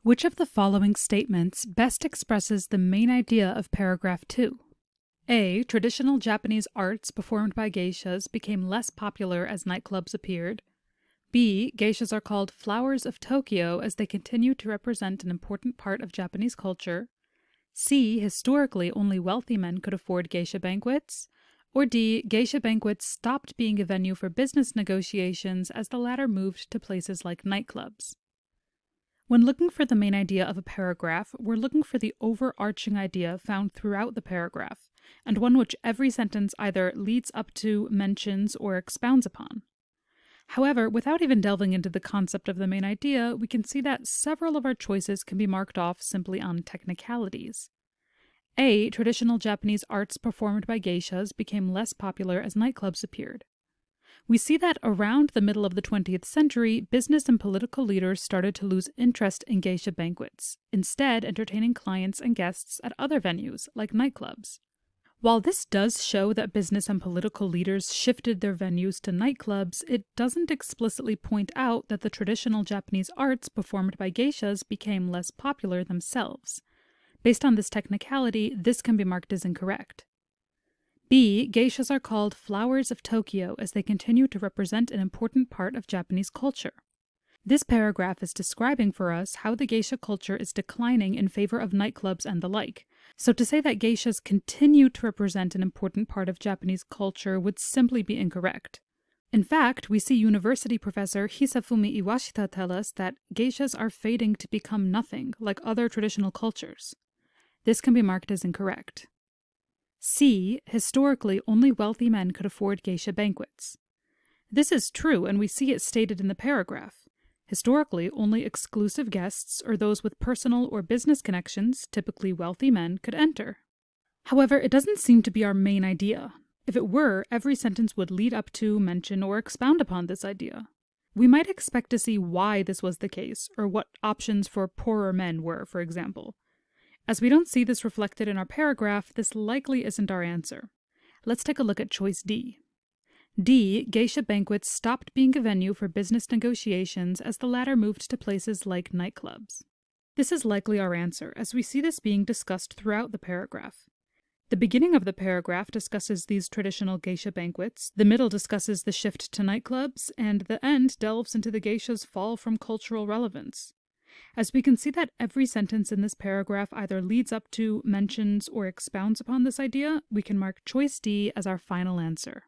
Which of the following statements best expresses the main idea of paragraph 2? A. Traditional Japanese arts performed by geishas became less popular as nightclubs appeared. B. Geishas are called flowers of Tokyo as they continue to represent an important part of Japanese culture. C. Historically, only wealthy men could afford geisha banquets. Or D. Geisha banquets stopped being a venue for business negotiations as the latter moved to places like nightclubs. When looking for the main idea of a paragraph, we're looking for the overarching idea found throughout the paragraph, and one which every sentence either leads up to, mentions, or expounds upon. However, without even delving into the concept of the main idea, we can see that several of our choices can be marked off simply on technicalities. A. Traditional Japanese arts performed by geishas became less popular as nightclubs appeared. We see that around the middle of the 20th century, business and political leaders started to lose interest in geisha banquets, instead entertaining clients and guests at other venues, like nightclubs. While this does show that business and political leaders shifted their venues to nightclubs, it doesn't explicitly point out that the traditional Japanese arts performed by geishas became less popular themselves. Based on this technicality, this can be marked as incorrect. B. Geishas are called flowers of Tokyo as they continue to represent an important part of Japanese culture. This paragraph is describing for us how the geisha culture is declining in favor of nightclubs and the like. So to say that geishas continue to represent an important part of Japanese culture would simply be incorrect. In fact, we see university professor Hisafumi Iwashita tell us that geishas are fading to become nothing, like other traditional cultures. This can be marked as incorrect. C. Historically, only wealthy men could afford geisha banquets. This is true, and we see it stated in the paragraph. Historically, only exclusive guests or those with personal or business connections, typically wealthy men, could enter. However, it doesn't seem to be our main idea. If it were, every sentence would lead up to, mention, or expound upon this idea. We might expect to see why this was the case, or what options for poorer men were, for example. As we don't see this reflected in our paragraph, this likely isn't our answer. Let's take a look at choice D. D. Geisha banquets stopped being a venue for business negotiations as the latter moved to places like nightclubs. This is likely our answer, as we see this being discussed throughout the paragraph. The beginning of the paragraph discusses these traditional geisha banquets, the middle discusses the shift to nightclubs, and the end delves into the geisha's fall from cultural relevance. As we can see that every sentence in this paragraph either leads up to, mentions, or expounds upon this idea, we can mark choice D as our final answer.